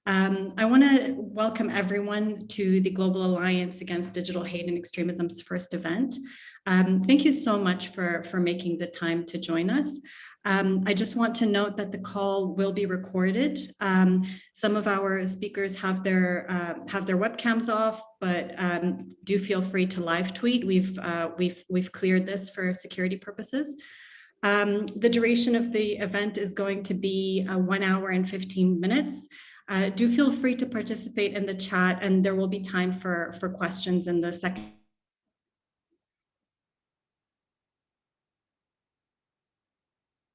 I want to welcome everyone to the Global Alliance Against Digital Hate and Extremism's first event. Thank you so much for making the time to join us. I just want to note that the call will be recorded. Some of our speakers have their webcams off, but do feel free to live tweet. We've cleared this for security purposes. The duration of the event is going to be 1 hour and 15 minutes. Do feel free to participate in the chat, and there will be time for questions in the second.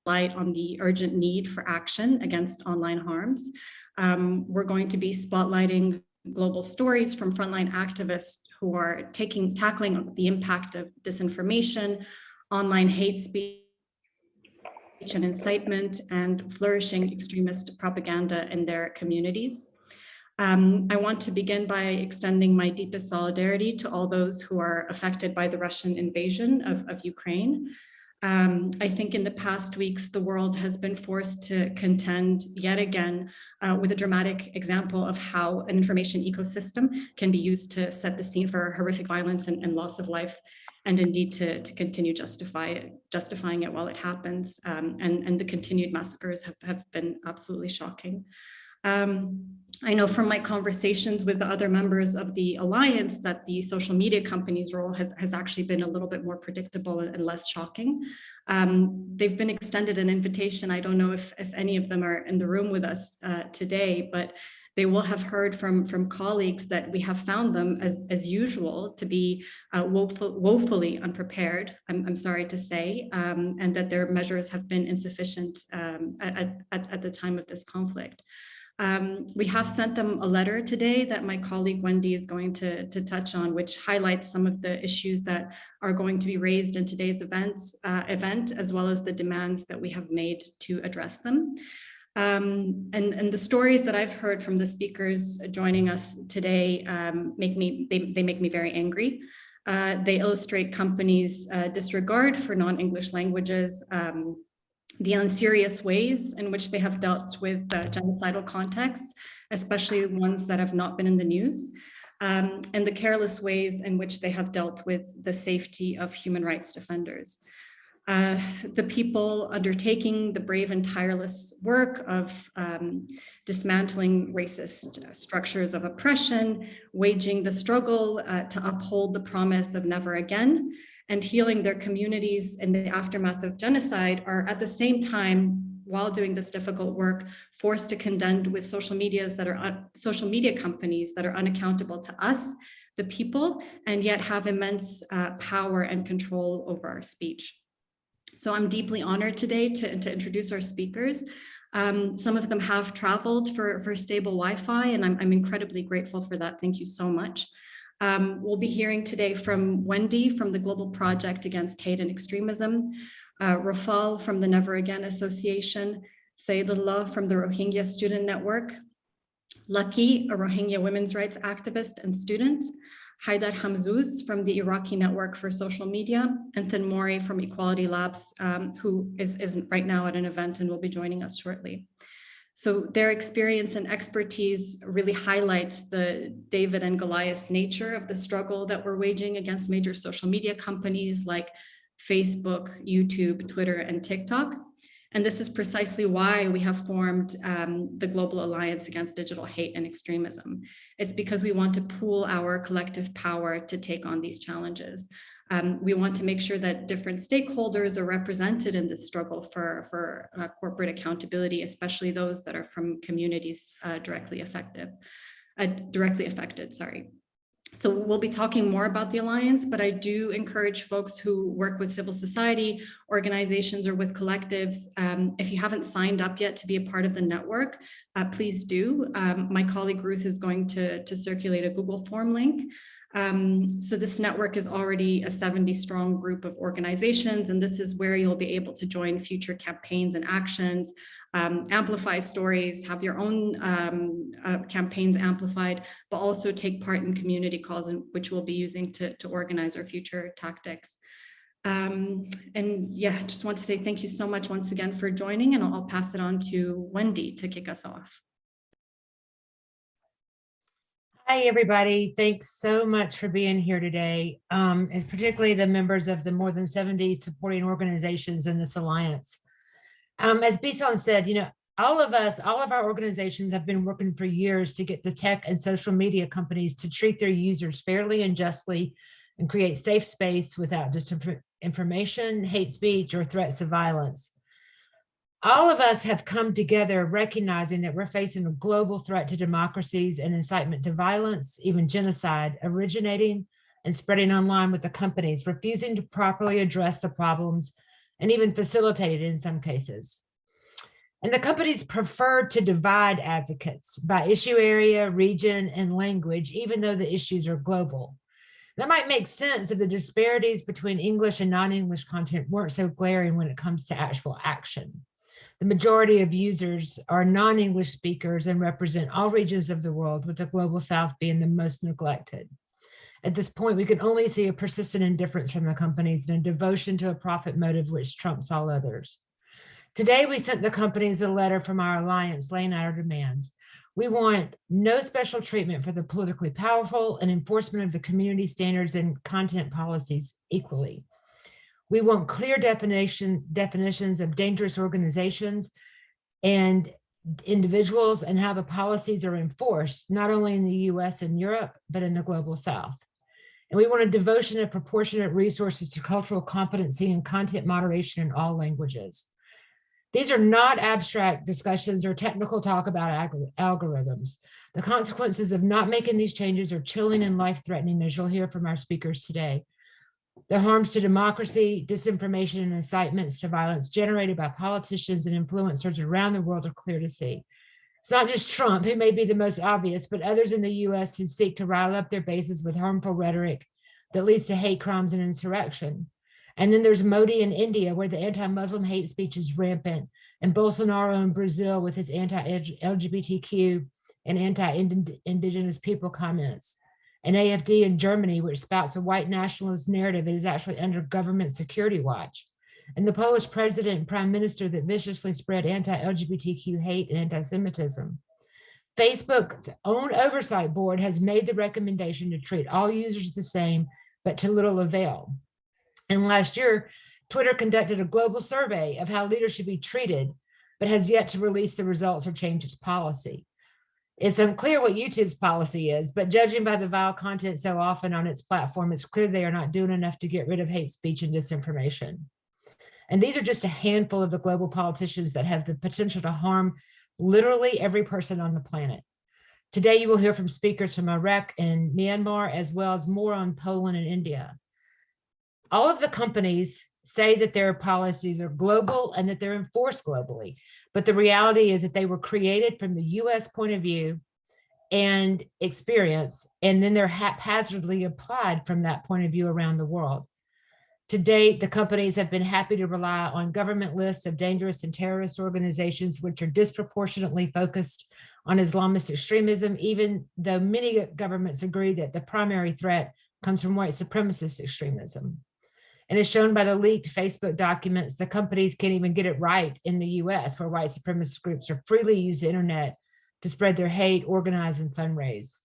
Light on the urgent need for action against online harms. We're going to be spotlighting global stories from frontline activists who are tackling the impact of disinformation, online hate speech and incitement, and flourishing extremist propaganda in their communities. I want to begin by extending my deepest solidarity to all those who are affected by the Russian invasion of Ukraine. I think in the past weeks, the world has been forced to contend yet again with a dramatic example of how an information ecosystem can be used to set the scene for horrific violence and loss of life, and indeed to continue justifying it while it happens. And the continued massacres have been absolutely shocking. I know from my conversations with the other members of the Alliance that the social media companies' role has actually been a little bit more predictable and less shocking. They've been extended an invitation. I don't know if any of them are in the room with us today, but they will have heard from colleagues that we have found them, as usual, to be woefully unprepared, I'm sorry to say, and that their measures have been insufficient at the time of this conflict. We have sent them a letter today that my colleague Wendy is going to touch on, which highlights some of the issues that are going to be raised in today's event, as well as the demands that we have made to address them. And the stories that I've heard from the speakers joining us today make me very angry. They illustrate companies' disregard for non-English languages, the unserious ways in which they have dealt with genocidal contexts, especially ones that have not been in the news, and the careless ways in which they have dealt with the safety of human rights defenders. The people undertaking the brave and tireless work of dismantling racist structures of oppression, waging the struggle to uphold the promise of never again, and healing their communities in the aftermath of genocide are at the same time, while doing this difficult work, forced to contend with social media companies that are unaccountable to us, the people, and yet have immense power and control over our speech. So I'm deeply honored today to introduce our speakers. Some of them have traveled for stable Wi-Fi, and I'm incredibly grateful for that. Thank you so much. We'll be hearing today from Wendy from the Global Project Against Hate and Extremism, Rafal from the Never Again Association, Sayedullah from the Rohingya Student Network, Lucky, a Rohingya women's rights activist and student, Haidar Hamzouz from the Iraqi Network for Social Media, and Thenmozhi from Equality Labs, who is right now at an event and will be joining us shortly. So their experience and expertise really highlights the David and Goliath nature of the struggle that we're waging against major social media companies like Facebook, YouTube, Twitter, and TikTok. And this is precisely why we have formed the Global Alliance Against Digital Hate and Extremism. It's because we want to pool our collective power to take on these challenges. We want to make sure that different stakeholders are represented in this struggle for corporate accountability, especially those that are from communities directly affected. So we'll be talking more about the Alliance, but I do encourage folks who work with civil society organizations or with collectives, if you haven't signed up yet to be a part of the network, please do. My colleague Ruth is going to circulate a Google form link. So this network is already a 70-strong group of organizations, and this is where you'll be able to join future campaigns and actions, amplify stories, have your own campaigns amplified, but also take part in community calls, which we'll be using to organize our future tactics. And yeah, just want to say thank you so much once again for joining, and I'll pass it on to Wendy to kick us off. Hi, everybody. Thanks so much for being here today, and particularly the members of the more than 70 supporting organizations in this alliance. As Bissan said, all of our organizations have been working for years to get the tech and social media companies to treat their users fairly and justly and create safe space without disinformation, hate speech, or threats of violence. All of us have come together recognizing that we're facing a global threat to democracies and incitement to violence, even genocide, originating and spreading online with the companies refusing to properly address the problems and even facilitate it in some cases. And the companies prefer to divide advocates by issue area, region, and language, even though the issues are global. That might make sense if the disparities between English and non-English content weren't so glaring when it comes to actual action. The majority of users are non-English speakers and represent all regions of the world, with the global South being the most neglected. At this point, we can only see a persistent indifference from the companies and a devotion to a profit motive which trumps all others. Today, we sent the companies a letter from our alliance laying out our demands. We want no special treatment for the politically powerful and enforcement of the community standards and content policies equally. We want clear definitions of dangerous organizations and individuals and how the policies are enforced, not only in the US and Europe, but in the global South. And we want a devotion of proportionate resources to cultural competency and content moderation in all languages. These are not abstract discussions or technical talk about algorithms. The consequences of not making these changes are chilling and life-threatening, as you'll hear from our speakers today. The harms to democracy, disinformation, and incitements to violence generated by politicians and influencers around the world are clear to see. It's not just Trump, who may be the most obvious, but others in the US who seek to rile up their bases with harmful rhetoric that leads to hate crimes and insurrection. And then there's Modi in India, where the anti-Muslim hate speech is rampant, and Bolsonaro in Brazil with his anti-LGBTQ and anti-indigenous people comments. And AfD in Germany, which spouts a white nationalist narrative that is actually under government security watch. And the Polish president and prime minister that viciously spread anti-LGBTQ hate and anti-Semitism. Facebook's own oversight board has made the recommendation to treat all users the same, but to little avail. And last year, Twitter conducted a global survey of how leaders should be treated, but has yet to release the results or change its policy. It's unclear what YouTube's policy is, but judging by the vile content so often on its platform, it's clear they are not doing enough to get rid of hate speech and disinformation. And these are just a handful of the global politicians that have the potential to harm literally every person on the planet. Today, you will hear from speakers from Iraq and Myanmar, as well as more on Poland and India. All of the companies say that their policies are global and that they're enforced globally. But the reality is that they were created from the US point of view and experience, and then they're haphazardly applied from that point of view around the world. To date, the companies have been happy to rely on government lists of dangerous and terrorist organizations, which are disproportionately focused on Islamist extremism, even though many governments agree that the primary threat comes from white supremacist extremism. And as shown by the leaked Facebook documents, the companies can't even get it right in the US, where white supremacist groups are freely use the internet to spread their hate, organize, and fundraise.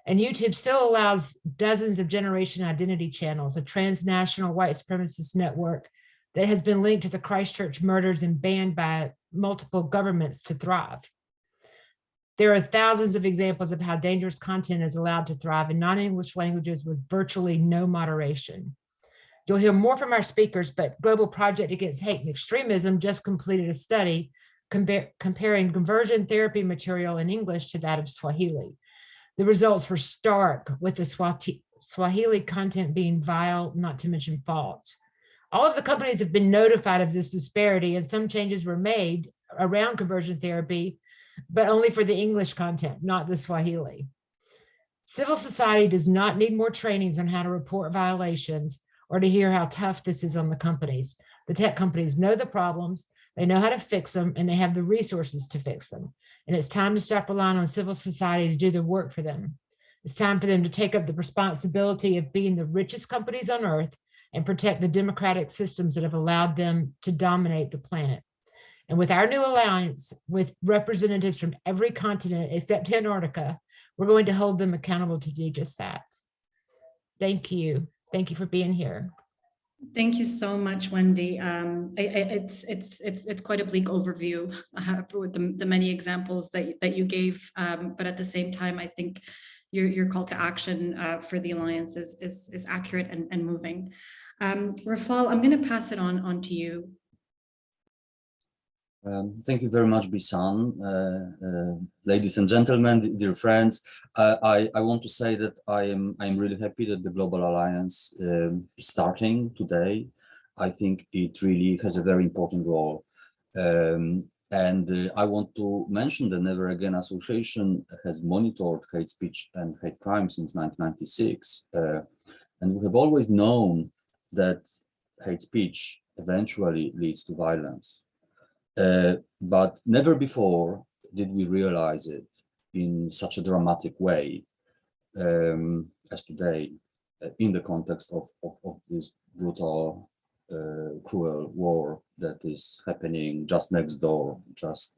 And YouTube still allows dozens of Generation Identity channels, a transnational white supremacist network that has been linked to the Christchurch murders and banned by multiple governments, to thrive. There are thousands of examples of how dangerous content is allowed to thrive in non-English languages with virtually no moderation. You'll hear more from our speakers, but Global Project Against Hate and Extremism just completed a study comparing conversion therapy material in English to that of Swahili. The results were stark, with the Swahili content being vile, not to mention false. All of the companies have been notified of this disparity, and some changes were made around conversion therapy, but only for the English content, not the Swahili. Civil society does not need more trainings on how to report violations or to hear how tough this is on the companies. The tech companies know the problems, they know how to fix them, and they have the resources to fix them. And it's time to stop relying on civil society to do the work for them. It's time for them to take up the responsibility of being the richest companies on earth and protect the democratic systems that have allowed them to dominate the planet. And with our new alliance, with representatives from every continent except Antarctica, we're going to hold them accountable to do just that. Thank you. Thank you for being here. Thank you so much, Wendy. It's quite a bleak overview with the many examples that you gave, but at the same time, I think your call to action for the Alliance is accurate and moving. Rafal, I'm going to pass it on to you. Thank you very much, Bissan. Ladies and gentlemen, dear friends, I want to say that I'm really happy that the Global Alliance is starting today. I think it really has a very important role. And I want to mention the Never Again Association has monitored hate speech and hate crime since 1996. And we have always known that hate speech eventually leads to violence. But never before did we realize it in such a dramatic way as today, in the context of this brutal, cruel war that is happening just next door, just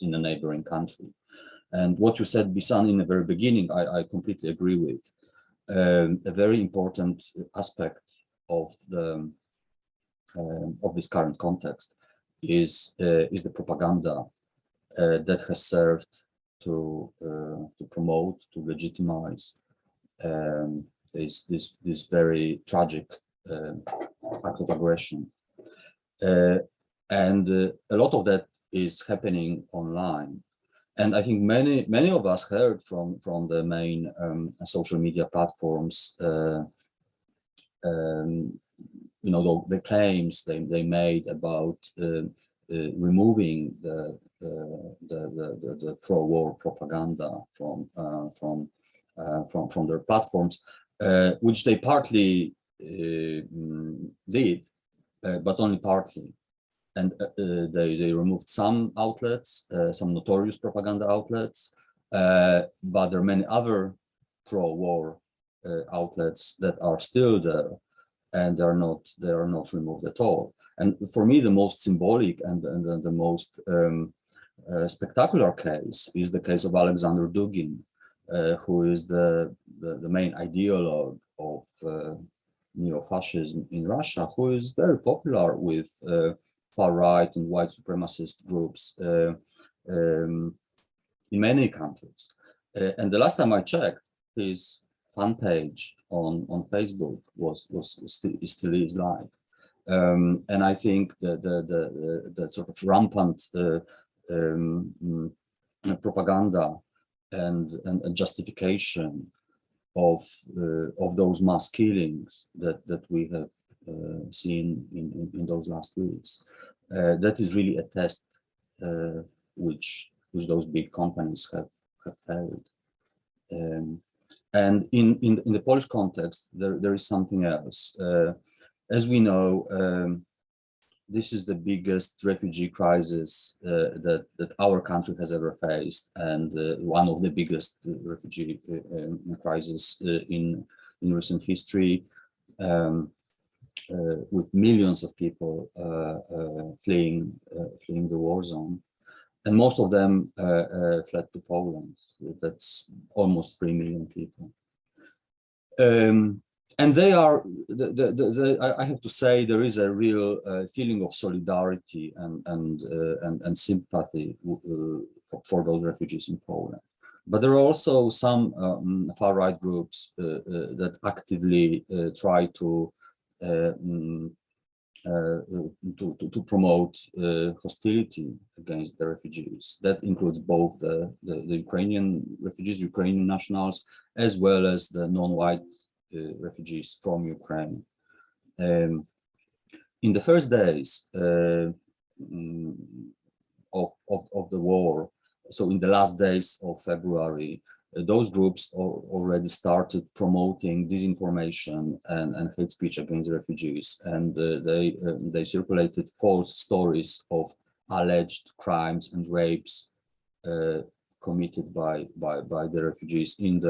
in a neighboring country. And what you said, Bissan, in the very beginning, I completely agree with. A very important aspect of this current context is the propaganda that has served to promote, to legitimize this very tragic act of aggression, and a lot of that is happening online. And I think many of us heard from the main social media platforms, you know, the claims they made about removing the pro-war propaganda from their platforms, which they partly did, but only partly. And they removed some outlets, some notorious propaganda outlets, but there are many other pro-war outlets that are still there, and they are not removed at all. And for me, the most symbolic and the most spectacular case is the case of Alexander Dugin, who is the main ideologue of neo-fascism in Russia, who is very popular with far-right and white supremacist groups in many countries. And the last time I checked, his fan page on Facebook still is live. And I think the sort of rampant propaganda and justification of those mass killings that we have seen in those last weeks, that is really a test which those big companies have failed. And in the Polish context, there is something else. As we know, this is the biggest refugee crisis that our country has ever faced, and one of the biggest refugee crises in recent history, with millions of people fleeing the war zone, and most of them fled to Poland. That's almost 3 million people. And they are, I have to say, there is a real feeling of solidarity and sympathy for those refugees in Poland. But there are also some far-right groups that actively try to promote hostility against the refugees. That includes both the Ukrainian refugees, Ukrainian nationals, as well as the non-white refugees from Ukraine. In the first days of the war, so in the last days of February, those groups already started promoting disinformation and hate speech against refugees, and they circulated false stories of alleged crimes and rapes committed by the refugees in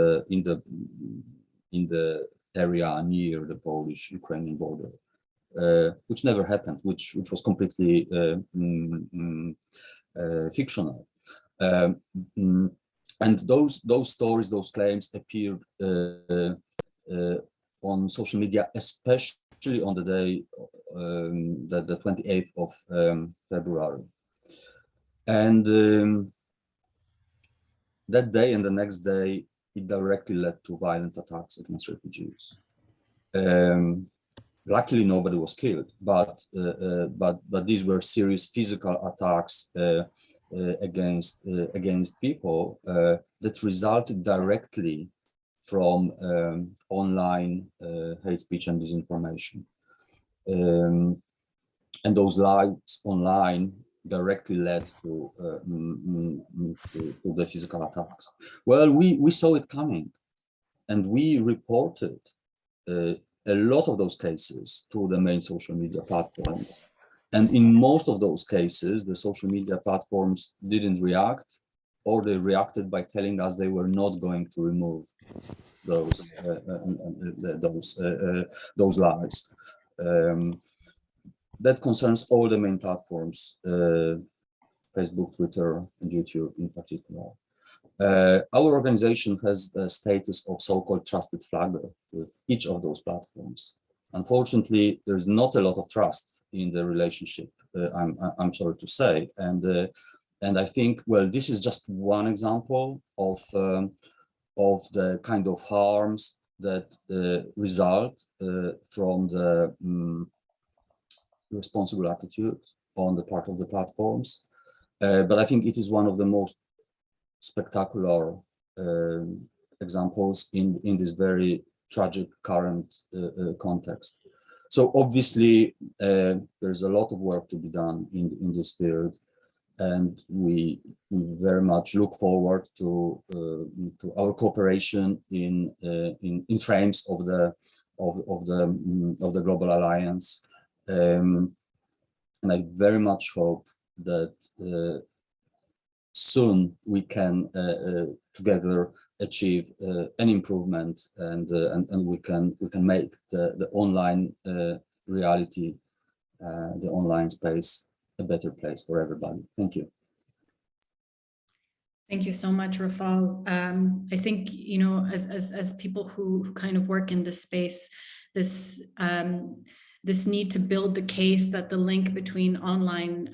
the area near the Polish-Ukrainian border. which never happened, which was completely fictional. And those stories, those claims appeared on social media, especially on the day, the 28th of February. And that day and the next day, it directly led to violent attacks against refugees. Luckily, nobody was killed, but these were serious physical attacks against people that resulted directly from online hate speech and disinformation. And those lies online directly led to the physical attacks. Well, we saw it coming, and we reported a lot of those cases to the main social media platforms. And in most of those cases, the social media platforms didn't react, or they reacted by telling us they were not going to remove those lies. That concerns all the main platforms, Facebook, Twitter, and YouTube in particular. Our organization has the status of so-called trusted flagger with each of those platforms. Unfortunately, there's not a lot of trust in the relationship, I'm sorry to say. And I think, well, this is just one example of the kind of harms that result from the responsible attitude on the part of the platforms. But I think it is one of the most spectacular examples in this very tragic current context. So obviously, there's a lot of work to be done in this field, and we very much look forward to our cooperation in frames of the Global Alliance, and I very much hope that soon we can together achieve an improvement, and we can make the online reality, the online space, a better place for everybody. Thank you. Thank you so much, Rafal. I think, you know, as people who kind of work in this space, this need to build the case that the link between online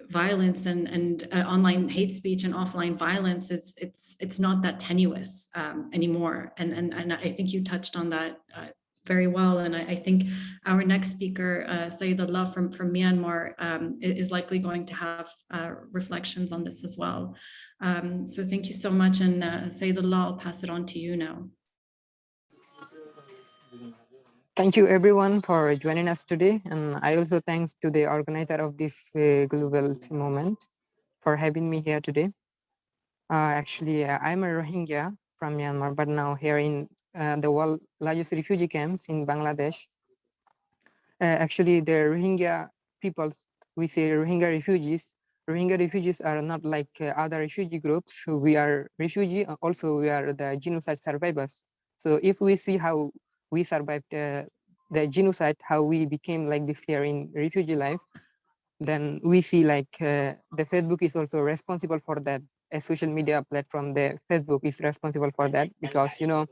violence and online hate speech and offline violence it's not that tenuous anymore. And I think you touched on that very well. And I think our next speaker, Sayedullah from Myanmar, is likely going to have reflections on this as well. So thank you so much. And Sayedullah, I'll pass it on to you now. Thank you everyone for joining us today. And I also thanks to the organizer of this global moment for having me here today. Actually, I'm a Rohingya from Myanmar, but now here in the world largest refugee camps in Bangladesh. Actually, the Rohingya peoples, we say Rohingya refugees. Rohingya refugees are not like other refugee groups. We are refugee, also we are the genocide survivors. So if we see how we survived the genocide, how we became like this here in refugee life, then we see like the Facebook is also responsible for that. A social media platform, the Facebook is responsible for that, because, you know,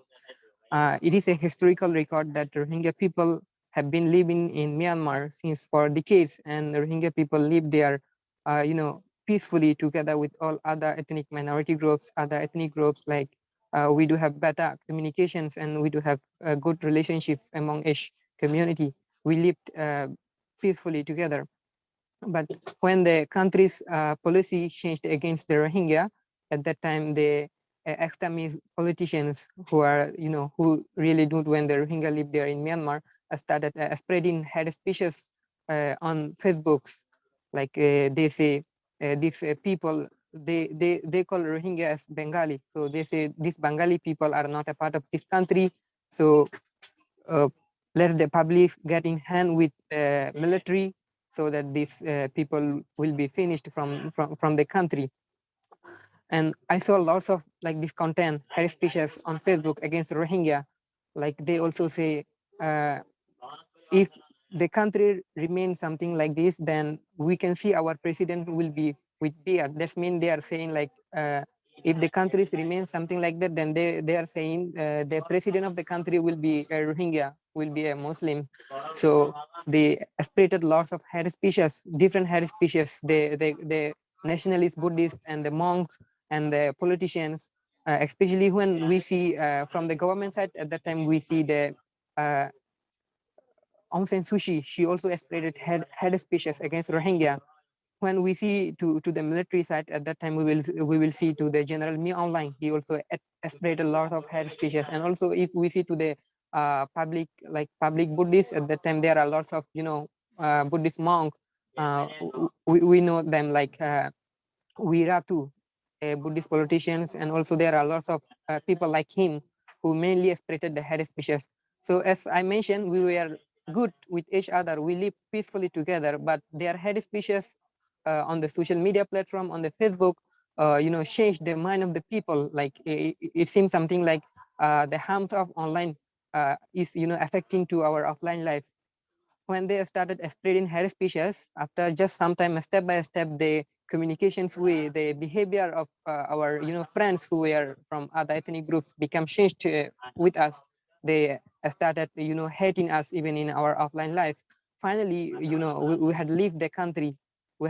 it is a historical record that Rohingya people have been living in Myanmar since for decades, and Rohingya people live there, you know, peacefully together with all other ethnic minority groups, other ethnic groups. Like we do have better communications, and we do have a good relationship among each community. We lived peacefully together. But when the country's policy changed against the Rohingya, at that time the extremist politicians who are, you know, who really don't when the Rohingya live there in Myanmar, started spreading hate speeches on Facebooks. Like they say these people, they call Rohingya as Bengali. So they say these Bengali people are not a part of this country. So let the public get in hand with military, so that these people will be finished from the country. And I saw lots of like this content, hate speeches on Facebook against Rohingya. Like they also say, if the country remains something like this, then we can see our president will be with beard. That means they are saying like, if the countries remain something like that, then they are saying the president of the country will be a Rohingya, will be a Muslim. So they spreaded lots of hate speeches, different hate speeches, the nationalist Buddhist and the monks and the politicians, especially when we see from the government side at that time, we see the Aung San Suu Kyi, she also spreaded hate speeches against Rohingya. When we see to the military side at that time, we will see to the General Mi Aung, he also spread a lot of hate speeches. And also if we see to the public Buddhists at that time, there are lots of Buddhist monk. We know them like Wiratu, Buddhist politicians, and also there are lots of people like him who mainly spreaded the hate speeches. So as I mentioned, we were good with each other. We live peacefully together, but their hate speeches on the social media platform, on the Facebook, changed the mind of the people. Like it seems something like the harms of online is, affecting to our offline life. When they started spreading hate speeches, after just some time, step by step, the communications with the behavior of our friends who were from other ethnic groups become changed with us. They started hating us even in our offline life. Finally, we had left the country. We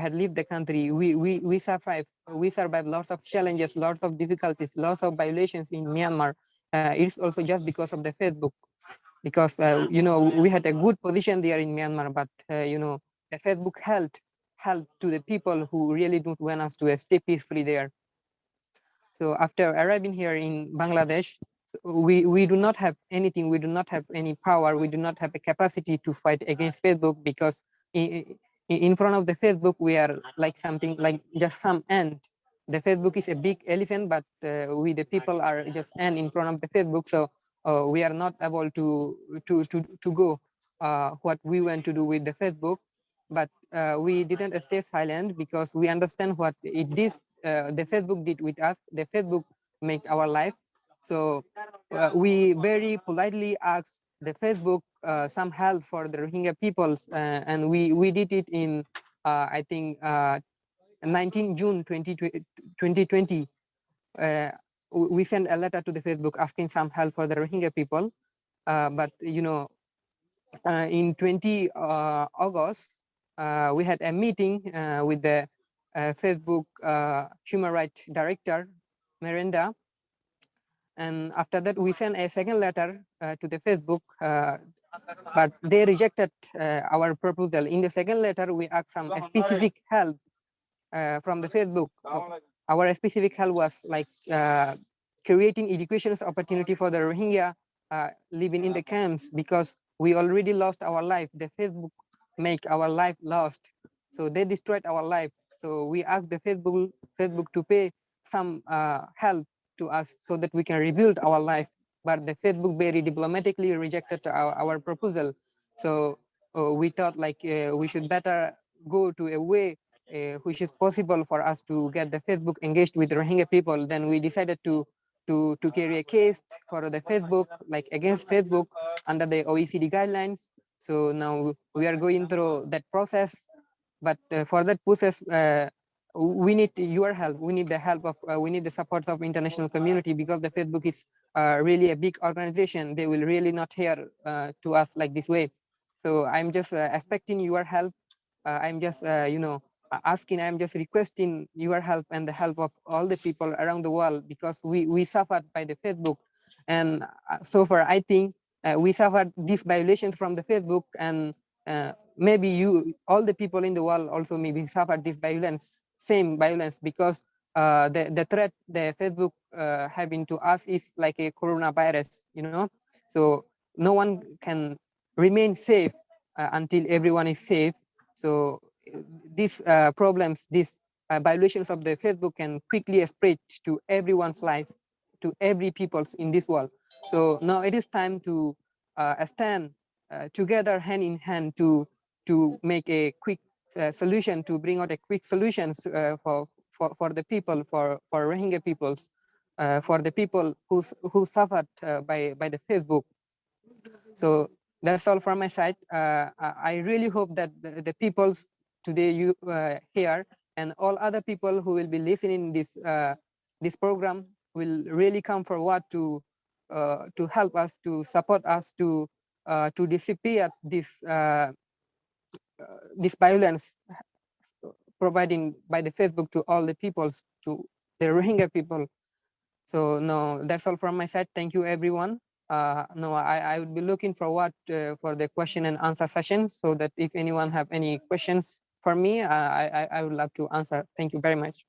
survived lots of challenges, lots of difficulties, lots of violations in Myanmar. It's also just because of the Facebook, because we had a good position there in Myanmar, but the Facebook helped to the people who really don't want us to stay peacefully there. So after arriving here in Bangladesh, we do not have anything, we do not have any power, we do not have a capacity to fight against Facebook, because in front of the Facebook, we are like something like just some ant. The Facebook is a big elephant, but we the people are just ant in front of the Facebook. So we are not able to go what we want to do with the Facebook. But we didn't stay silent, because we understand what the Facebook did with us. The Facebook make our life. So we very politely asked the Facebook some help for the Rohingya peoples, and we did it in I think 19 June 2020. We sent a letter to the Facebook asking some help for the Rohingya people. But in 20 August, we had a meeting with the Facebook human rights director, Miranda. And after that, we sent a second letter to the Facebook, but they rejected our proposal. In the second letter, we asked some specific help from the Facebook. Our specific help was like creating education opportunity for the Rohingya living in the camps, because we already lost our life. The Facebook make our life lost. So they destroyed our life. So we asked the Facebook to pay some help to us so that we can rebuild our life. But the Facebook very diplomatically rejected our proposal. So we thought like we should better go to a way which is possible for us to get the Facebook engaged with Rohingya people. Then we decided to carry a case for the Facebook, like against Facebook under the OECD guidelines. So now we are going through that process. But for that process, we need your help. We need the help of, we need the support of international community, because the Facebook is really a big organization. They will really not hear to us like this way. So I'm just expecting your help. I'm just, asking, I'm just requesting your help and the help of all the people around the world, because we suffered by the Facebook. And so far, I think we suffered these violations from the Facebook, and maybe all the people in the world also maybe suffered this violence, same violence, because the threat the Facebook having to us is like a coronavirus, So no one can remain safe until everyone is safe. So these problems, these violations of the Facebook can quickly spread to everyone's life, to every people's in this world. So now it is time to stand together hand in hand to make a quick solution, to bring out a quick solutions for the people, for Rohingya peoples, for the people who suffered by the Facebook. So That's all from my side. I really hope that the peoples today here and all other people who will be listening this program will really come forward to help us, to support us, to disappear this violence providing by the Facebook to all the peoples, to the Rohingya people. So no, that's all from my side. Thank you, everyone. No, I would be looking forward for the question and answer session, so that if anyone have any questions for me, I would love to answer. Thank you very much.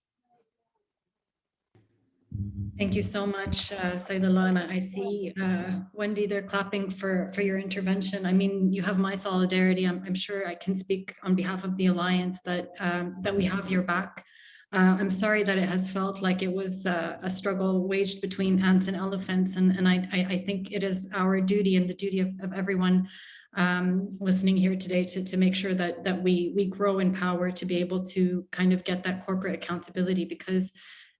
Thank you so much, Sayedullah. And I see Wendy, they're clapping for your intervention. I mean, you have my solidarity. I'm sure I can speak on behalf of the Alliance that we have your back. I'm sorry that it has felt like it was a struggle waged between ants and elephants. And I think it is our duty and the duty of everyone listening here today to make sure that we grow in power to be able to kind of get that corporate accountability, because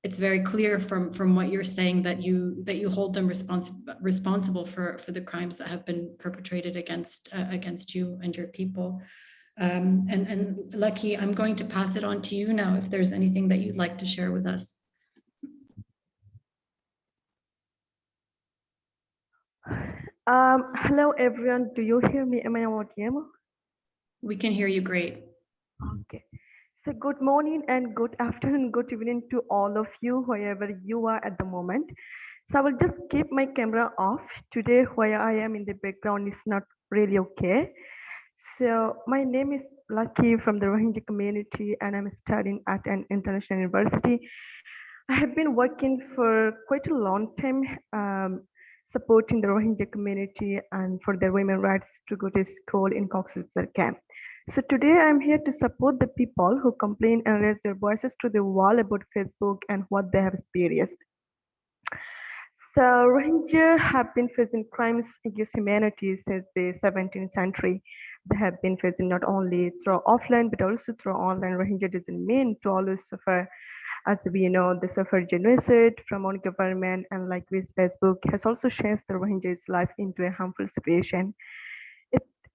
it's very clear from what you're saying that you hold them responsible for the crimes that have been perpetrated against you and your people. And Lucky, I'm going to pass it on to you now if there's anything that you'd like to share with us. Hello everyone, do you hear me? Am I audible? We can hear you great. Okay. So good morning and good afternoon, good evening to all of you, wherever you are at the moment. So I will just keep my camera off. Today, where I am in the background is not really okay. So my name is Lucky from the Rohingya community, and I'm studying at an international university. I have been working for quite a long time, supporting the Rohingya community and for their women's rights to go to school in Cox's Bazar camp. So today I'm here to support the people who complain and raise their voices to the wall about Facebook and what they have experienced. So Rohingya have been facing crimes against humanity since the 17th century. They have been facing not only through offline but also through online. Rohingya doesn't mean to always suffer. As we know, they suffer genocide from our government, and like this, Facebook has also changed the Rohingya's life into a harmful situation.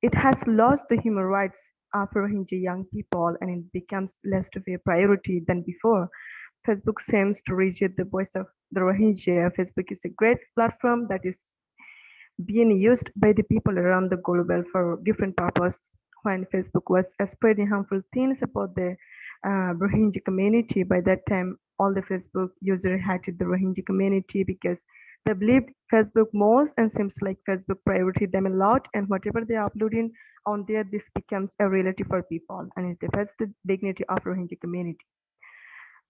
It has lost the human rights of Rohingya young people, and it becomes less of a priority than before. Facebook seems to reject the voice of the Rohingya. Facebook is a great platform that is being used by the people around the globe for different purposes. When Facebook was spreading harmful things about the Rohingya community, by that time, all the Facebook users hated the Rohingya community because they believed Facebook most, and seems like Facebook priority them a lot, and whatever they are uploading on there, this becomes a reality for people, and it affects the dignity of Rohingya community.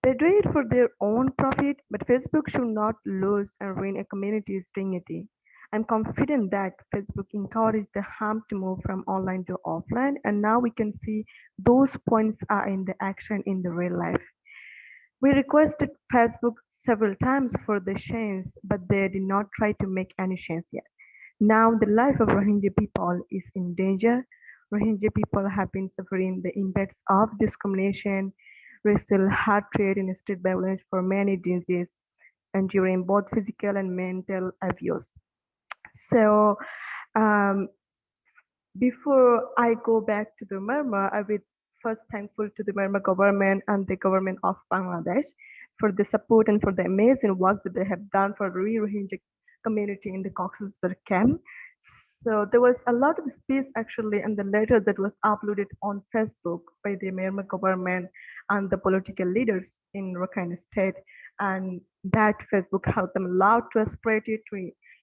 They do it for their own profit, but Facebook should not lose and ruin a community's dignity. I'm confident that Facebook encouraged the harm to move from online to offline, and now we can see those points are in the action in the real life. We requested Facebook several times for the change, but they did not try to make any change yet. Now the life of Rohingya people is in danger. Rohingya people have been suffering the impacts of discrimination, racial hatred, and state violence for many diseases, enduring both physical and mental abuse. So before I go back to the Myanmar, I will first thankful to the Myanmar government and the government of Bangladesh for the support and for the amazing work that they have done for the Rohingya community in the Cox's Bazar camp. So there was a lot of speech actually in the letter that was uploaded on Facebook by the Myanmar government and the political leaders in Rakhine State, and that Facebook helped them a lot to spread it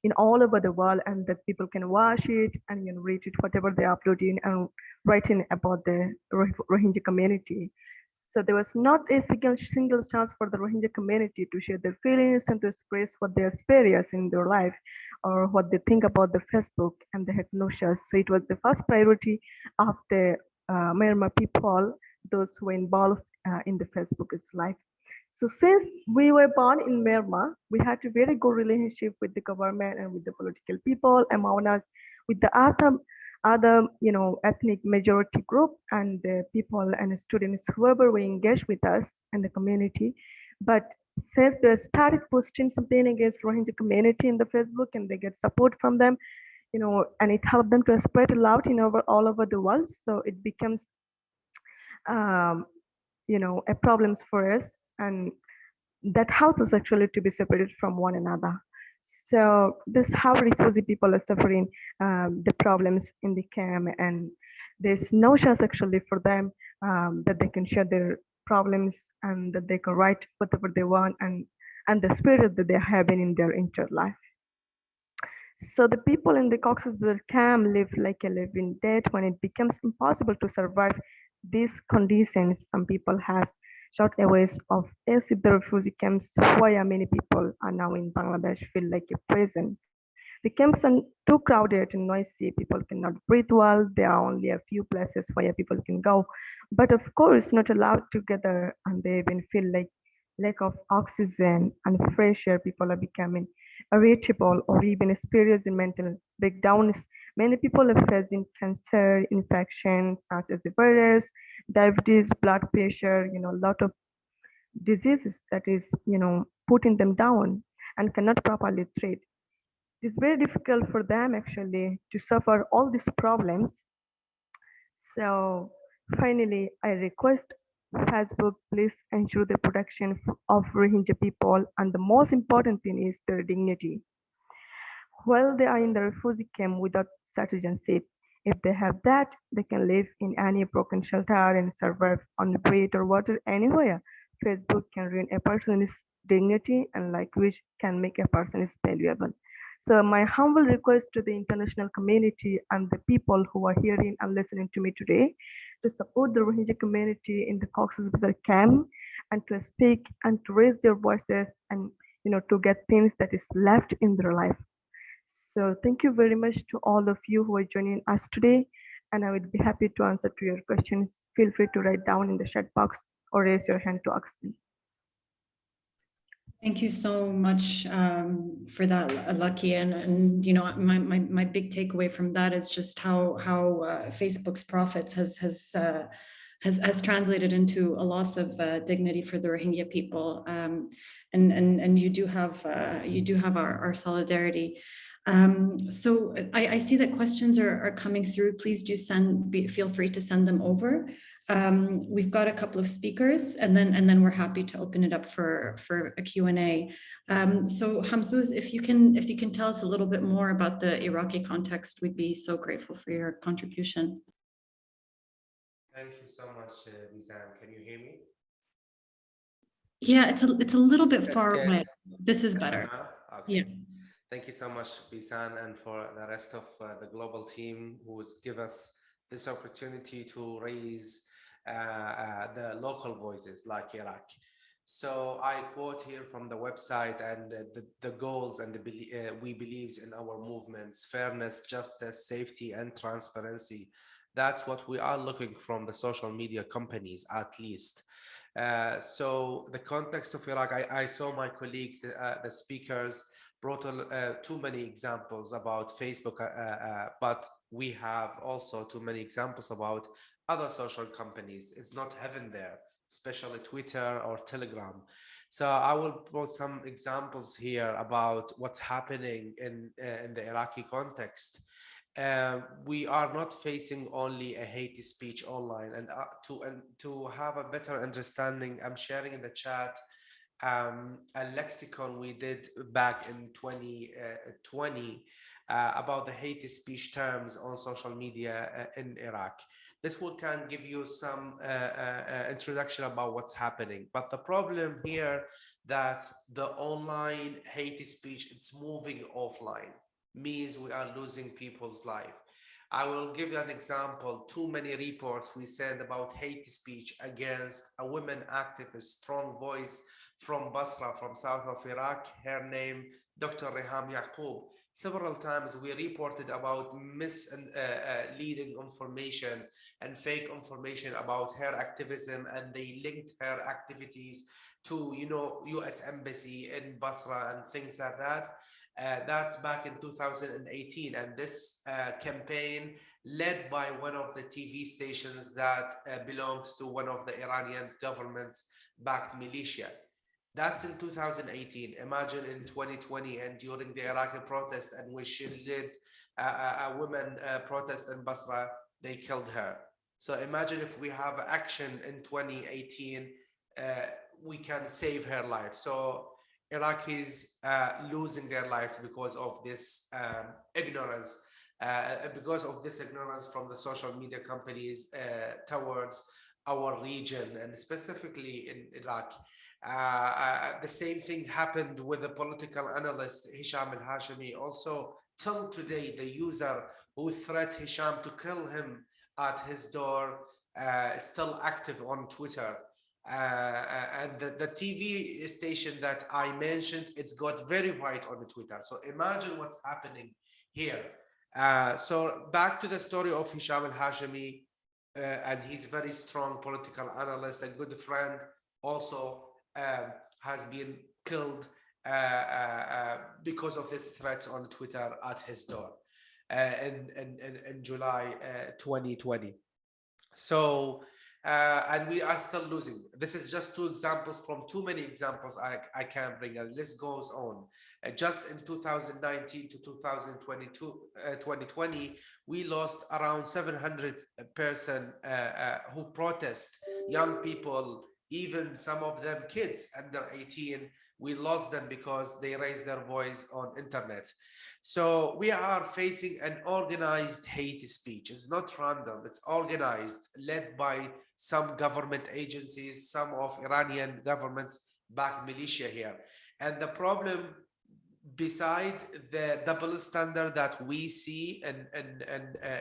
in all over the world, and that people can watch it and read it, whatever they upload in and writing about the Rohingya community. So there was not a single chance for the Rohingya community to share their feelings and to express what they experience in their life or what they think about the Facebook, and they had no chance. So it was the first priority of the Myanmar people, those who were involved in the Facebook's life. So since we were born in Myanmar, we had a very good relationship with the government and with the political people among us, with the other ethnic majority group and the people and students, whoever were engaged with us in the community. But since they started posting something against Rohingya community in the Facebook and they get support from them, and it helped them to spread out all over the world. So it becomes um, a problems for us, and that helps us actually to be separated from one another. So this is how refugee people are suffering the problems in the camp, and there's no chance actually for them that they can share their problems and that they can write whatever they want, and the spirit that they're having in their inner life. So the people in the Cox's Bazar camp live like a living dead when it becomes impossible to survive these conditions. Some people have short aways of acid. The refugee camps where many people are now in Bangladesh feel like a prison. The camps are too crowded and noisy. People cannot breathe well. There are only a few places where people can go, but of course not allowed together, and they even feel like lack of oxygen and fresh air. People are becoming irritable or even experiencing mental breakdowns. Many people are facing cancer, infections such as the virus, diabetes, blood pressure, a lot of diseases that is, putting them down and cannot properly treat. It's very difficult for them actually to suffer all these problems. So finally, I request Facebook, please ensure the protection of Rohingya people, and the most important thing is their dignity. While they are in the refugee camp without citizenship, if they have that, they can live in any broken shelter and survive on bread or water anywhere. Facebook can ruin a person's dignity, and language can make a person is valuable. So my humble request to the international community and the people who are hearing and listening to me today to support the Rohingya community in the Cox's Bazar camp, and to speak and to raise their voices, and to get things that is left in their life. So thank you very much to all of you who are joining us today, and I would be happy to answer to your questions. Feel free to write down in the chat box or raise your hand to ask me. Thank you so much for that, Lucky. And my big takeaway from that is just how Facebook's profits has translated into a loss of dignity for the Rohingya people. And you do have our solidarity. So I see that questions are coming through. Please do feel free to send them over. We've got a couple of speakers, and then we're happy to open it up for a Q&A. So Hamzouz, if you can tell us a little bit more about the Iraqi context, we'd be so grateful for your contribution. Thank you so much, Bissan. Can you hear me? Yeah, it's a little bit far away. This is better. Okay. Yeah. Thank you so much, Bissan, and for the rest of the global team who has given us this opportunity to raise the local voices like Iraq. So I quote here from the website, and the goals and we believes in our movements: fairness, justice, safety, and transparency. That's what we are looking from the social media companies, at least. So the context of Iraq, I saw my colleagues, the speakers, brought too many examples about Facebook, but we have also too many examples about other social companies. It's not heaven there, especially Twitter or Telegram. So I will put some examples here about what's happening in the Iraqi context. We are not facing only a hate speech online, and to have a better understanding, I'm sharing in the chat a lexicon we did back in 2020 about the hate speech terms on social media in Iraq. This can give you some introduction about what's happening. But the problem here that the online hate speech, it's moving offline, means we are losing people's life. I will give you an example. Too many reports we send about hate speech against a women activist, strong voice from Basra, from south of Iraq. Her name, Dr. Reham Yaqub. Several times we reported about misleading information and fake information about her activism, and they linked her activities to, U.S. Embassy in Basra and things like that. That's back in 2018, and this campaign led by one of the TV stations that belongs to one of the Iranian government's backed militia. That's in 2018. Imagine in 2020 and during the Iraqi protest, and when she led a women protest in Basra, they killed her. So imagine if we have action in 2018, we can save her life. So Iraqis losing their lives because of this ignorance, from the social media companies towards our region and specifically in Iraq. The same thing happened with the political analyst Hisham al-Hashimi. Also, till today, the user who threat Hisham to kill him at his door is still active on Twitter. And the TV station that I mentioned, it's got verified on Twitter. So imagine what's happening here. So back to the story of Hisham al-Hashimi, and he's very strong political analyst and good friend, also has been killed because of this threat on Twitter at his door in July 2020. So, and we are still losing. This is just two examples from too many examples I can bring. The list goes on. Just in 2019 to 2020, we lost around 700 person who protest, young people, even some of them kids under 18. We lost them because they raised their voice on internet. So we are facing an organized hate speech. It's not random, it's organized, led by some government agencies, some of Iranian government's backed militia here. And the problem, beside the double standard that we see and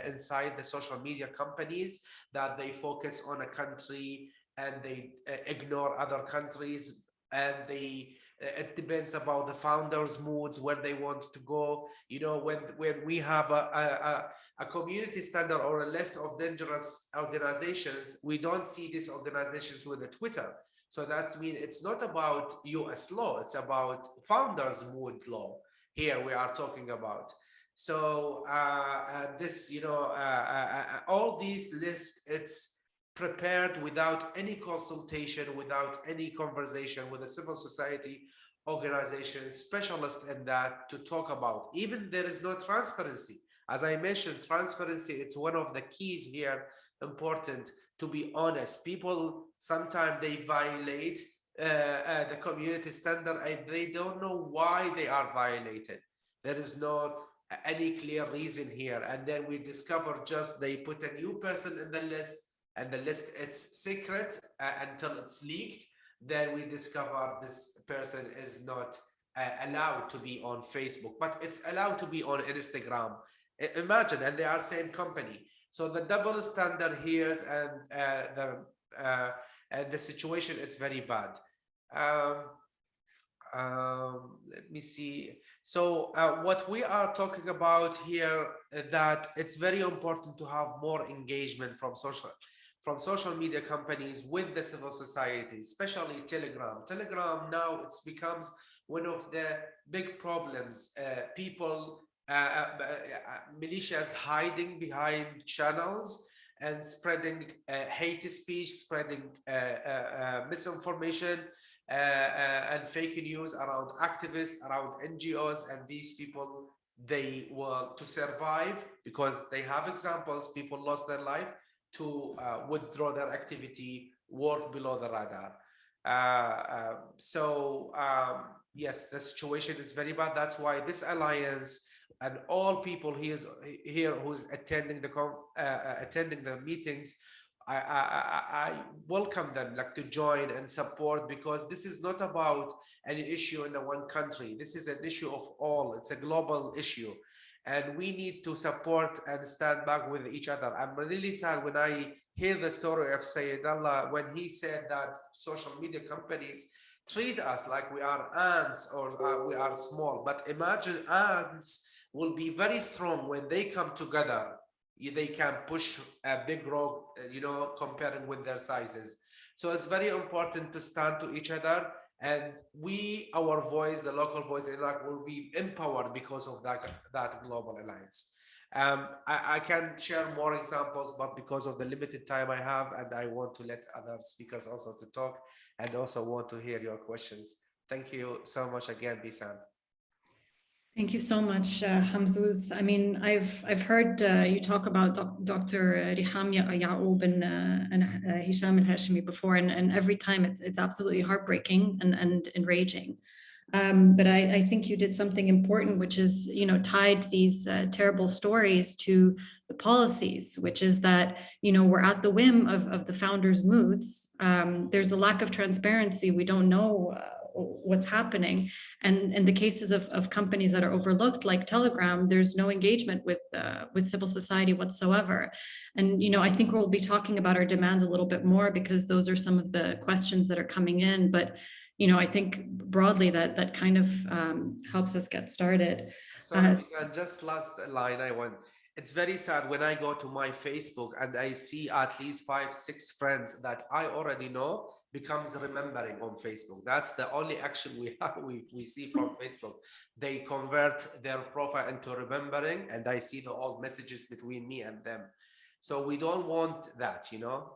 inside the social media companies, that they focus on a country and they ignore other countries, and it depends about the founders' moods, where they want to go. You know, when we have a community standard or a list of dangerous organizations, we don't see these organizations with a Twitter. So that's mean it's not about US law, it's about founders' mood law. Here we are talking about. So this, all these lists, it's prepared without any consultation, without any conversation with a civil society organization specialist in that to talk about. Even there is no transparency. As I mentioned, transparency, it's one of the keys here, important to be honest. People sometimes they violate the community standard and they don't know why they are violated. There is no any clear reason here. And then we discover just they put a new person in the list, and the list it's secret until it's leaked. Then we discover this person is not allowed to be on Facebook, but it's allowed to be on Instagram. Imagine, and they are same company. So the double standard here and the situation is very bad. Let me see. So what we are talking about here, that it's very important to have more engagement from social media companies with the civil society, especially Telegram. Telegram now it's becomes one of the big problems. People, militias hiding behind channels and spreading hate speech, spreading misinformation and fake news around activists, around NGOs, and these people, they were to survive because they have examples, people lost their life, to withdraw their activity, work below the radar. Yes, the situation is very bad. That's why this alliance and all people here who's attending the meetings, I welcome them to join and support, because this is not about an issue in one country. This is an issue of all. It's a global issue. And we need to support and stand back with each other. I'm really sad when I hear the story of Sayedullah, when he said that social media companies treat us like we are ants or we are small. But imagine ants will be very strong when they come together. They can push a big rock, comparing with their sizes. So it's very important to stand to each other. And our voice, the local voice in Iraq, will be empowered because of that global alliance. I can share more examples, but because of the limited time I have, and I want to let other speakers also to talk, and also want to hear your questions. Thank you so much again, Bissan. Thank you so much, Hamzouz. I mean, I've heard you talk about Dr. Riham Yaoub and Hisham al-Hashimi before, and every time it's absolutely heartbreaking and enraging. But I think you did something important, which is, you know, tied these terrible stories to the policies, which is that, you know, we're at the whim of the founders' moods. There's a lack of transparency. We don't know what's happening. And in the cases of companies that are overlooked, like Telegram, there's no engagement with civil society whatsoever. And, you know, I think we'll be talking about our demands a little bit more, because those are some of the questions that are coming in. But you know, I think broadly that kind of helps us get started. Sorry, Bissan, just last line I want. It's very sad when I go to my Facebook and I see at least 5, 6 friends that I already know becomes remembering on Facebook. That's the only action we have, we see from Facebook. They convert their profile into remembering, and I see the old messages between me and them. So we don't want that, you know?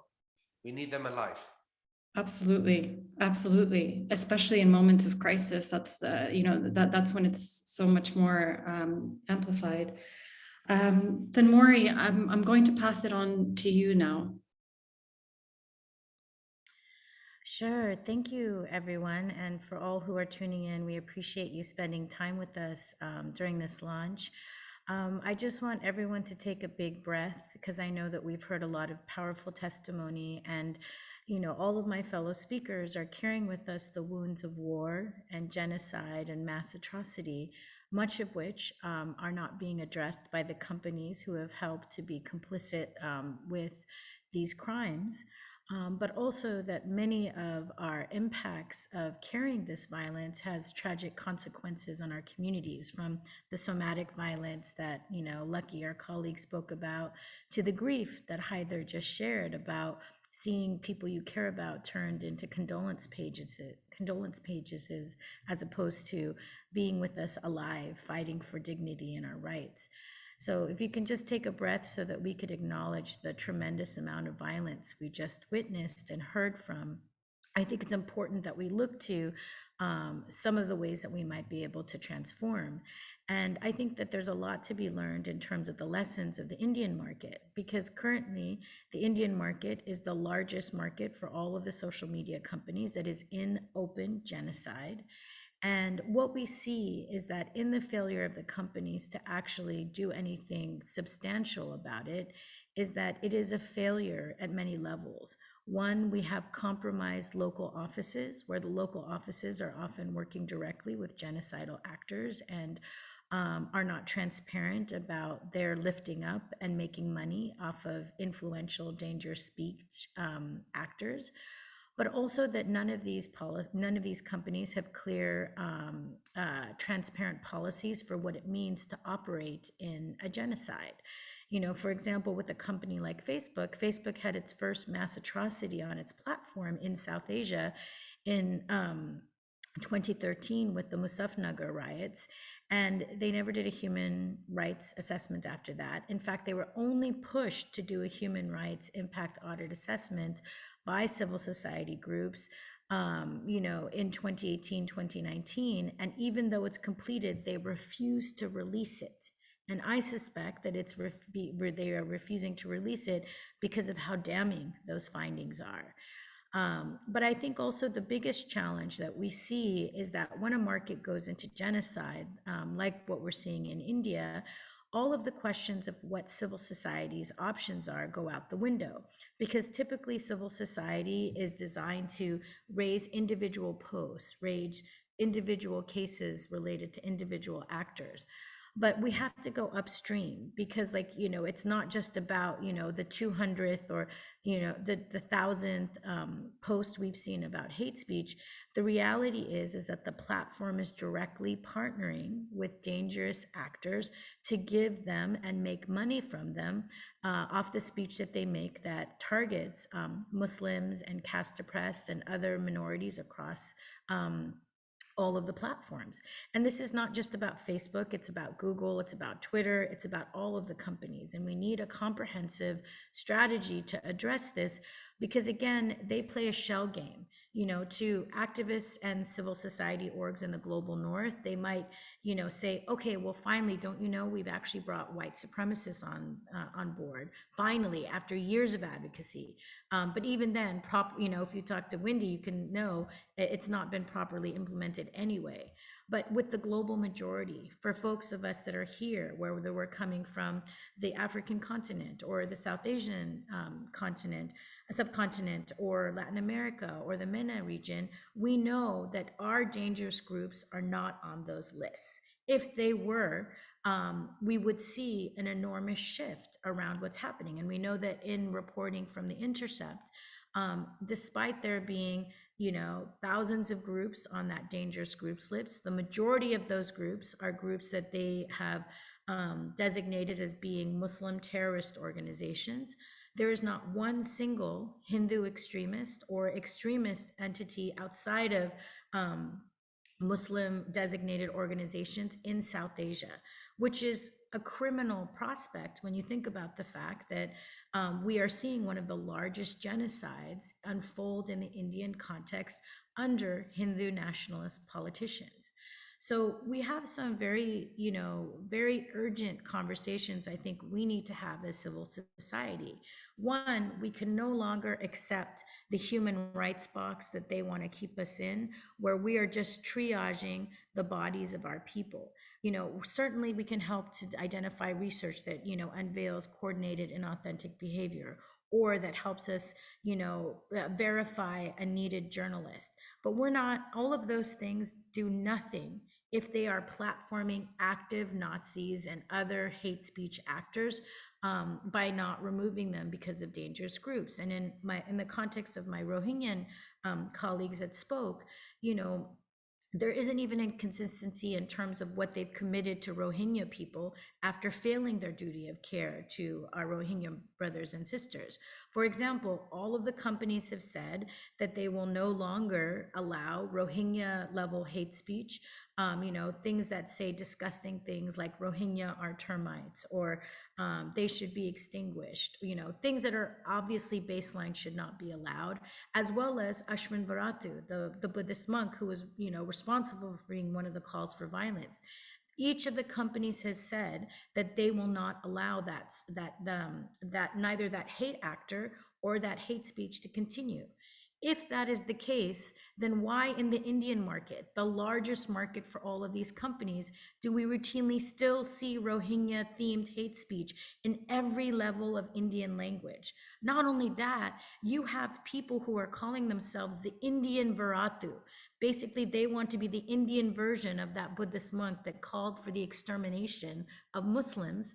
We need them alive. Absolutely, absolutely. Especially in moments of crisis, that's you know, that's when it's so much more amplified. Thenmozhi, I'm going to pass it on to you now. Sure. Thank you, everyone. And for all who are tuning in, we appreciate you spending time with us during this launch. I just want everyone to take a big breath, because I know that we've heard a lot of powerful testimony, and you know, all of my fellow speakers are carrying with us the wounds of war and genocide and mass atrocity, much of which are not being addressed by the companies who have helped to be complicit with these crimes. But also that many of our impacts of carrying this violence has tragic consequences on our communities, from the somatic violence that, you know, Lucky, our colleague, spoke about, to the grief that Haider just shared about seeing people you care about turned into condolence pages as opposed to being with us alive, fighting for dignity and our rights. So if you can just take a breath so that we could acknowledge the tremendous amount of violence we just witnessed and heard from, I think it's important that we look to some of the ways that we might be able to transform. And I think that there's a lot to be learned in terms of the lessons of the Indian market, because currently the Indian market is the largest market for all of the social media companies that is in open genocide. And what we see is that in the failure of the companies to actually do anything substantial about it, is that it is a failure at many levels. One, we have compromised local offices, where the local offices are often working directly with genocidal actors and are not transparent about their lifting up and making money off of influential, dangerous speech actors. But also that none of these companies have clear, transparent policies for what it means to operate in a genocide. You know, for example, with a company like Facebook, Facebook had its first mass atrocity on its platform in South Asia in 2013 with the Musafnagar riots, and they never did a human rights assessment after that. In fact, they were only pushed to do a human rights impact audit assessment by civil society groups, you know, in 2018, 2019. And even though it's completed, they refused to release it. And I suspect that they are refusing to release it because of how damning those findings are. But I think also the biggest challenge that we see is that when a market goes into genocide, like what we're seeing in India, all of the questions of what civil society's options are go out the window, because typically civil society is designed to raise individual posts, raise individual cases related to individual actors. But we have to go upstream, because, like, you know, it's not just about, you know, the 200th or, you know, the 1,000th post we've seen about hate speech. The reality is that the platform is directly partnering with dangerous actors to give them and make money from them off the speech that they make that targets Muslims and caste oppressed and other minorities across all of the platforms. And this is not just about Facebook, it's about Google, it's about Twitter, it's about all of the companies. And we need a comprehensive strategy to address this, because again, they play a shell game. to activists and civil society orgs in the global north, they might, say, okay, well, finally, don't you know, we've actually brought white supremacists on board, finally, after years of advocacy. But even then, if you talk to Wendy, you can know it's not been properly implemented anyway. But with the global majority, for folks of us that are here, whether we're coming from the African continent or the South Asian subcontinent, or Latin America or the MENA region, we know that our dangerous groups are not on those lists. If they were, we would see an enormous shift around what's happening. And we know that in reporting from The Intercept, despite there being, thousands of groups on that dangerous groups list, the majority of those groups are groups that they have designated as being Muslim terrorist organizations. There is not one single Hindu extremist or extremist entity outside of Muslim designated organizations in South Asia, which is a criminal prospect when you think about the fact that we are seeing one of the largest genocides unfold in the Indian context under Hindu nationalist politicians. So we have some very, very urgent conversations I think we need to have as civil society. One, we can no longer accept the human rights box that they want to keep us in, where we are just triaging the bodies of our people. Certainly we can help to identify research that, unveils coordinated and authentic behavior, or that helps us, verify a needed journalist. But all of those things do nothing if they are platforming active Nazis and other hate speech actors by not removing them because of dangerous groups. And in the context of my Rohingya colleagues that spoke, there isn't even inconsistency in terms of what they've committed to Rohingya people after failing their duty of care to our Rohingya brothers and sisters. For example, all of the companies have said that they will no longer allow Rohingya level hate speech, things that say disgusting things like Rohingya are termites, or they should be extinguished, things that are obviously baseline should not be allowed, as well as Ashwin Varatu, the Buddhist monk who was, responsible for being one of the calls for violence. Each of the companies has said that they will not allow that neither that hate actor or that hate speech to continue. If that is the case, then why in the Indian market, the largest market for all of these companies, do we routinely still see Rohingya themed hate speech in every level of Indian language? Not only that, you have people who are calling themselves the Indian Varatu. Basically, they want to be the Indian version of that Buddhist monk that called for the extermination of Muslims,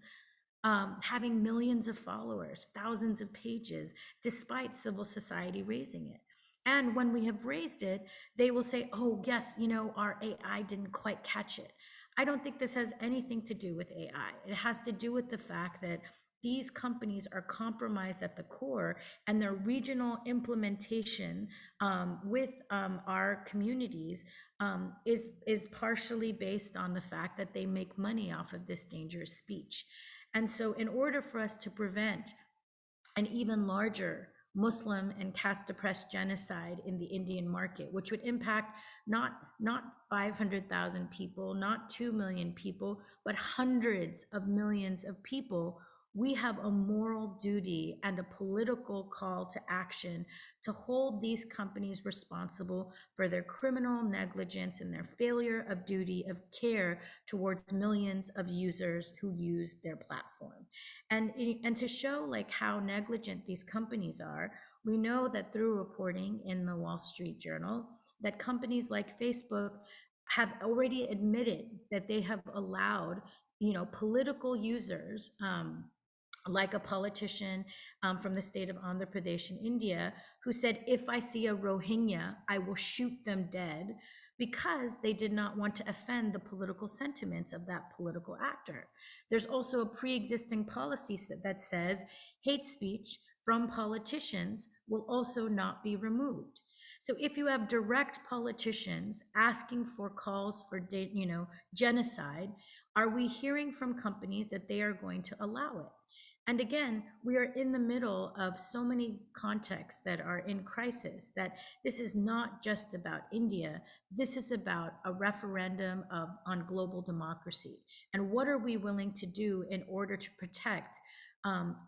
having millions of followers, thousands of pages, despite civil society raising it. And when we have raised it, they will say, oh, yes, our AI didn't quite catch it. I don't think this has anything to do with AI. It has to do with the fact that these companies are compromised at the core, and their regional implementation with our communities is partially based on the fact that they make money off of this dangerous speech. And so in order for us to prevent an even larger Muslim and caste-oppressed genocide in the Indian market, which would impact not 500,000 people, not 2 million people, but hundreds of millions of people, we have a moral duty and a political call to action to hold these companies responsible for their criminal negligence and their failure of duty of care towards millions of users who use their platform. And to show like how negligent these companies are, we know that through reporting in the Wall Street Journal that companies like Facebook have already admitted that they have allowed, political users, like a politician from the state of Andhra Pradesh in India, who said, if I see a Rohingya, I will shoot them dead, because they did not want to offend the political sentiments of that political actor. There's also a pre-existing policy that says hate speech from politicians will also not be removed. So if you have direct politicians asking for calls for, genocide, are we hearing from companies that they are going to allow it? And again, we are in the middle of so many contexts that are in crisis, that this is not just about India. This is about a referendum on global democracy. And what are we willing to do in order to protect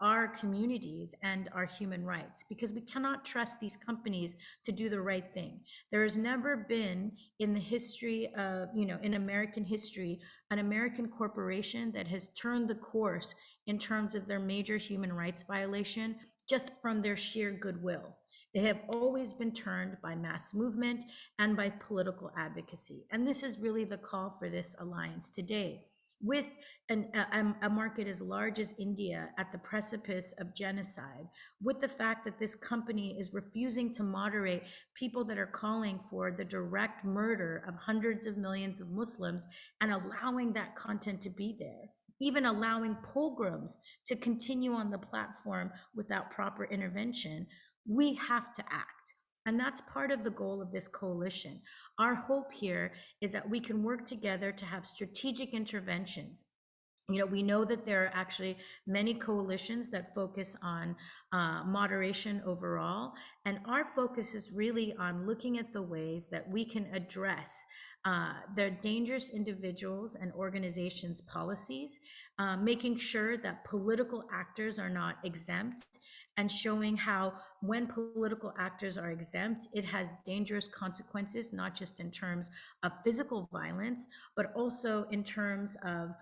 our communities and our human rights? Because we cannot trust these companies to do the right thing. There has never been in the history of, in American history, an American corporation that has turned the course in terms of their major human rights violation just from their sheer goodwill. They have always been turned by mass movement and by political advocacy. And this is really the call for this alliance today. With a market as large as India at the precipice of genocide, with the fact that this company is refusing to moderate people that are calling for the direct murder of hundreds of millions of Muslims and allowing that content to be there, even allowing pogroms to continue on the platform without proper intervention, we have to act. And that's part of the goal of this coalition. Our hope here is that we can work together to have strategic interventions. We know that there are actually many coalitions that focus on moderation overall, and our focus is really on looking at the ways that we can address the dangerous individuals and organizations' policies, making sure that political actors are not exempt, and showing how when political actors are exempt, it has dangerous consequences, not just in terms of physical violence, but also in terms of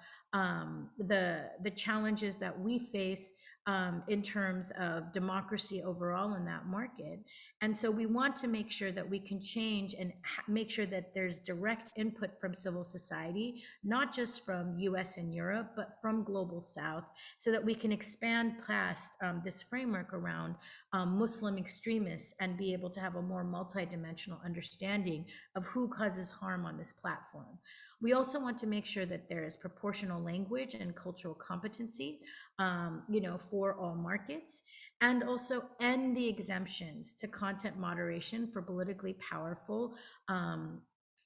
the challenges that we face in terms of democracy overall in that market. And so we want to make sure that we can change and make sure that there's direct input from civil society, not just from US and Europe, but from Global South, so that we can expand past this framework around Muslim extremists and be able to have a more multidimensional understanding of who causes harm on this platform. We also want to make sure that there is proportional language and cultural competency, for all markets, and also end the exemptions to content moderation for politically powerful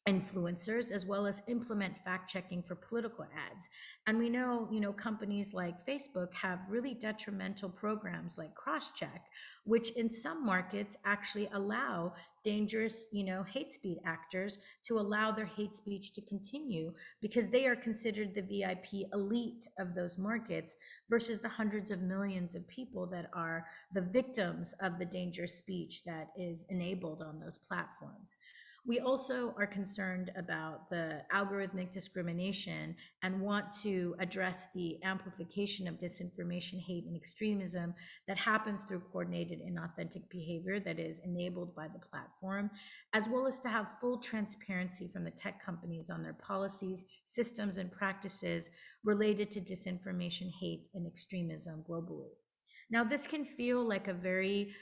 influencers, as well as implement fact-checking for political ads. And we know, companies like Facebook have really detrimental programs like Crosscheck, which in some markets actually allow dangerous, hate speech actors to allow their hate speech to continue because they are considered the VIP elite of those markets versus the hundreds of millions of people that are the victims of the dangerous speech that is enabled on those platforms. We also are concerned about the algorithmic discrimination and want to address the amplification of disinformation, hate, and extremism that happens through coordinated inauthentic behavior that is enabled by the platform, as well as to have full transparency from the tech companies on their policies, systems, and practices related to disinformation, hate, and extremism globally. Now, this can feel like a very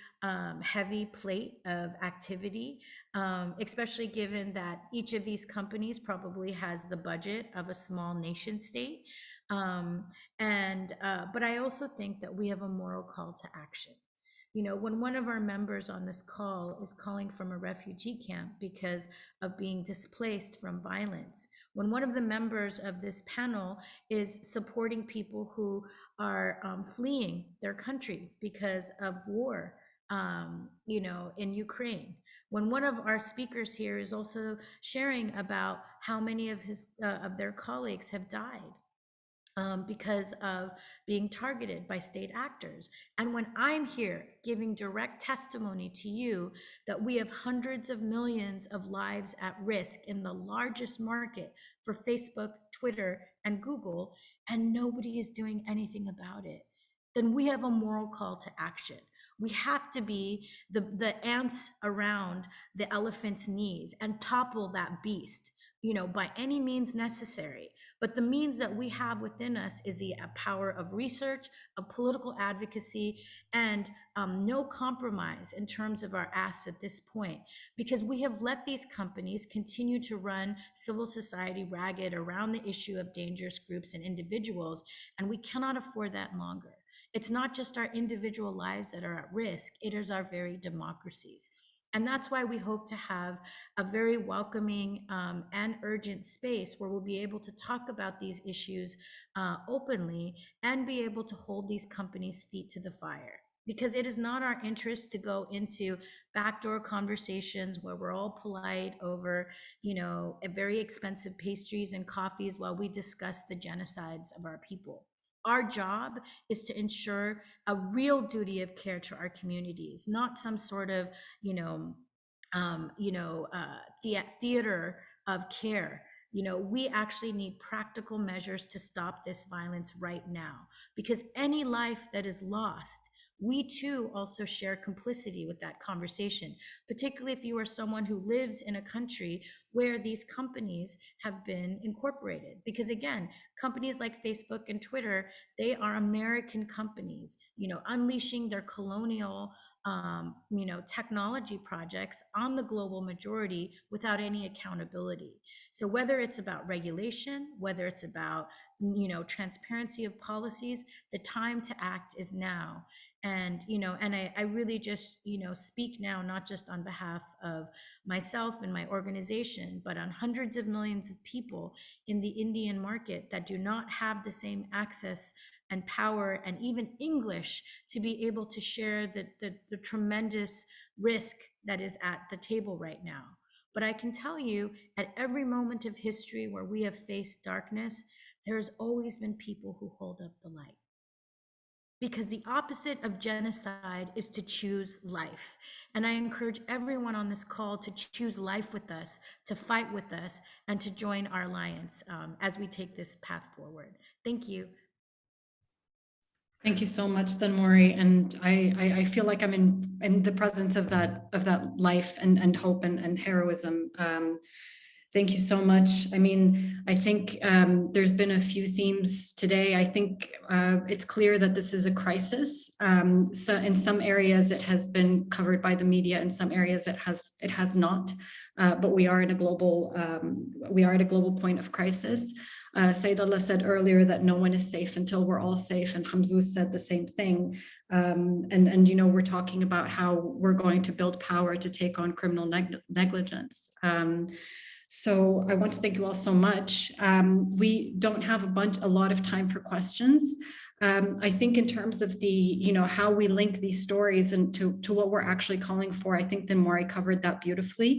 heavy plate of activity, especially given that each of these companies probably has the budget of a small nation state. But I also think that we have a moral call to action. When one of our members on this call is calling from a refugee camp because of being displaced from violence, when one of the members of this panel is supporting people who are fleeing their country because of war, in Ukraine, when one of our speakers here is also sharing about how many of their colleagues have died because of being targeted by state actors. And when I'm here giving direct testimony to you that we have hundreds of millions of lives at risk in the largest market for Facebook, Twitter, and Google, and nobody is doing anything about it, then we have a moral call to action. We have to be the ants around the elephant's knees and topple that beast, by any means necessary. But the means that we have within us is the power of research, of political advocacy, and no compromise in terms of our asks at this point, because we have let these companies continue to run civil society ragged around the issue of dangerous groups and individuals, and we cannot afford that longer. It's not just our individual lives that are at risk, it is our very democracies. And that's why we hope to have a very welcoming and urgent space where we'll be able to talk about these issues openly and be able to hold these companies' feet to the fire. Because it is not our interest to go into backdoor conversations where we're all polite over, very expensive pastries and coffees while we discuss the genocides of our people. Our job is to ensure a real duty of care to our communities, not some sort of, theater of care. We actually need practical measures to stop this violence right now, because any life that is lost, we too also share complicity with that conversation, particularly if you are someone who lives in a country where these companies have been incorporated. Because again, companies like Facebook and Twitter, they are American companies, unleashing their colonial, technology projects on the global majority without any accountability. So whether it's about regulation, whether it's about, transparency of policies, the time to act is now. And, I really just, speak now, not just on behalf of myself and my organization, but on hundreds of millions of people in the Indian market that do not have the same access and power and even English to be able to share the tremendous risk that is at the table right now. But I can tell you, at every moment of history where we have faced darkness, there has always been people who hold up the light. Because the opposite of genocide is to choose life. And I encourage everyone on this call to choose life with us, to fight with us, and to join our alliance as we take this path forward. Thank you. Thank you so much, Thenmozhi. And I feel like I'm in the presence of that life and hope and heroism. Thank you so much. I mean, I think there's been a few themes today. I think it's clear that this is a crisis. So in some areas it has been covered by the media, in some areas it has not. But we are at a global point of crisis. Sayedullah said earlier that no one is safe until we're all safe, and Hamzouz said the same thing. And we're talking about how we're going to build power to take on criminal negligence. So I want to thank you all so much. We don't have a lot of time for questions. I think in terms of the, how we link these stories and to what we're actually calling for, I think Thenmozhi covered that beautifully.